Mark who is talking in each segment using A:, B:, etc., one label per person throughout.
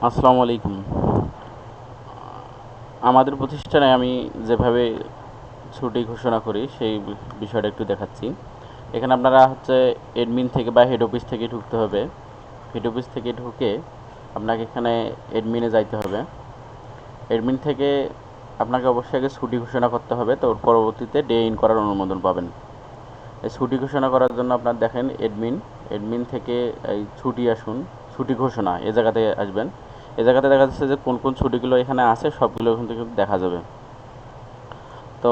A: আসসালামু আলাইকুম। আমাদের প্রতিষ্ঠানে আমি যেভাবে ছুটি ঘোষণা করি সেই বিষয়টা একটু দেখাচ্ছি। এখানে আপনারা অ্যাডমিন থেকে বা হেড অফিস থেকে ঢুকতে হবে। হেড অফিস থেকে ঢুকে আপনাকে এখানে অ্যাডমিনে যাইতে হবে। অ্যাডমিন থেকে আপনাকে অবশ্যই আগে ছুটি ঘোষণা করতে হবে, তো পরবর্তীতে ডে ইন করার অনুমোদন পাবেন। এই ছুটি ঘোষণা করার জন্য আপনার দেখেন অ্যাডমিন থেকে এই ছুটি আসুন, ছুটি ঘোষণা এ জায়গাতে আসবেন। এ জায়গাতে দেখা যাচ্ছে যে কোন কোন ছুটিগুলো এখানে আছে সবগুলো এখান থেকে দেখা যাবে। তো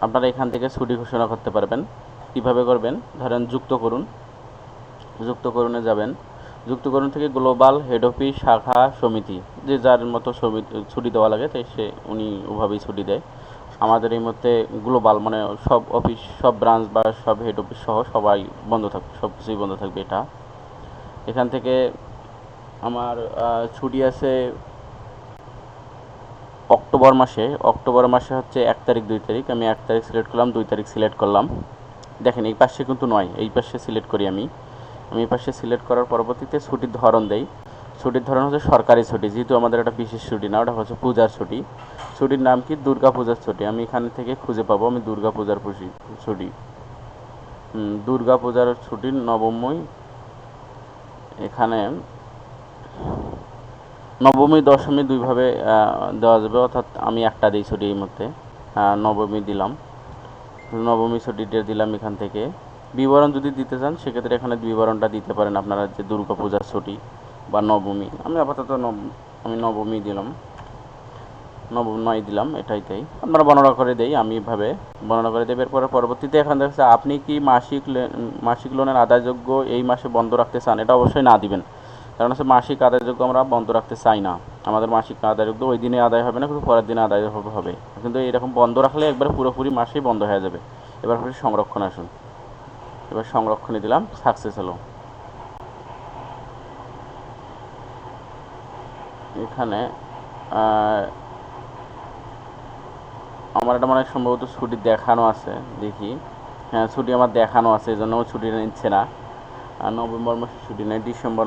A: আপনারা এখান থেকে ছুটি ঘোষণা করতে পারবেন। কিভাবে করবেন, ধরেন যুক্তকরণে যাবেন। যুক্তকরণ থেকে গ্লোবাল হেড অফিস শাখা সমিতি, যে যার মতো ছুটি দেওয়া লাগে তাই উনি ওভাবেই ছুটি দেয়। আমাদের এই মধ্যে গ্লোবাল মানে সব অফিস, সব ব্রাঞ্চ বা সব হেড অফিস সহ সবাই বন্ধ থাকবে, সব কিছুই বন্ধ থাকবে এটা। এখান থেকে আমার ছুটি আছে অক্টোবর মাসে 1 তারিখ 2 তারিখ। আমি 1 তারিখ সিলেক্ট করলাম, 2 তারিখ সিলেক্ট করলাম। দেখেন এই পাশে কিন্তু নয়, এই পাশে সিলেক্ট করি আমি এই পাশে সিলেক্ট করার পরবর্তীতে ছুটির ধরন দেই। ছুটির ধরন হচ্ছে সরকারি ছুটি, যেহেতু আমাদের একটা বিশেষ ছুটি না, ওটা হচ্ছে পূজার ছুটি। ছুটির নাম কি? দুর্গা পূজার ছুটি। আমি এখান থেকে খুঁজে পাবো আমি দুর্গা পূজার ছুটি। দুর্গা পূজার ছুটির নবমী, এখানে নবমী দশমী দুইভাবে দেওয়া যাবে, অর্থাৎ আমি একটা দিই ছুটি এই মধ্যে। নবমী দিলাম, নবমী ছুটিটা দিলাম এখান থেকে। বিবরণ যদি দিতে চান সেক্ষেত্রে এখানে বিবরণটা দিতে পারেন আপনারা, যে দুর্গা পূজার ছুটি বা নবমী। আমি আপাতত আমি নবমী দিলাম, নয় দিলাম, এটাই তাই আপনারা বর্ণনা করে দেই। আমি এভাবে বর্ণনা করে দেব। এরপরে পরবর্তীতে এখানে দেখছে আপনি কি মাসিক লোনের আদায়যোগ্য এই মাসে বন্ধ রাখতে চান, এটা অবশ্যই না দিবেন। কারণ মাসিক আদায়যোগ্য আমরা বন্ধ রাখতে চাই না। আমাদের মাসিক আদায়যোগ্য ওই দিনে আদায় হবে না, কিন্তু পরের দিনে আদায় হবে। কিন্তু এরকম বন্ধ রাখলে একবার পুরোপুরি মাসেই বন্ধ হয়ে যাবে। এবার সংরক্ষণ আসুন। এবার সংরক্ষণে দিলাম, সাকসেস হলো। এখানে আমার এটা মানে সম্ভবত ছুটি দেখানো আছে, দেখি। হ্যাঁ, ছুটি আমার দেখানো আছে, এই জন্য আমার ছুটিটা নিচ্ছে না। আর নভেম্বর মাসে ছুটি নেই, ডিসেম্বর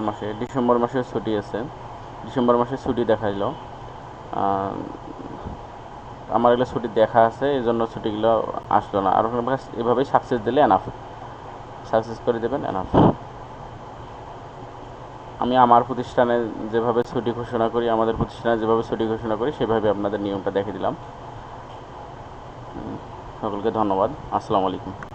A: মাসে ছুটি আছে। ডিসেম্বর মাসে ছুটি দেখাইলো। আমার এগুলো ছুটি দেখা আছে, এই জন্য ছুটিগুলো আসলো না। আর এভাবেই সাকসেস দিলে এনাফ, সাকসেস করে দেবেন এনাফ। আমি আমার প্রতিষ্ঠানে যেভাবে ছুটি ঘোষণা করি, আমাদের প্রতিষ্ঠানে যেভাবে ছুটি ঘোষণা করি সেভাবে আপনাদের নিয়মটা দেখে দিলাম। সকলকে ধন্যবাদ। আসসালামু আলাইকুম।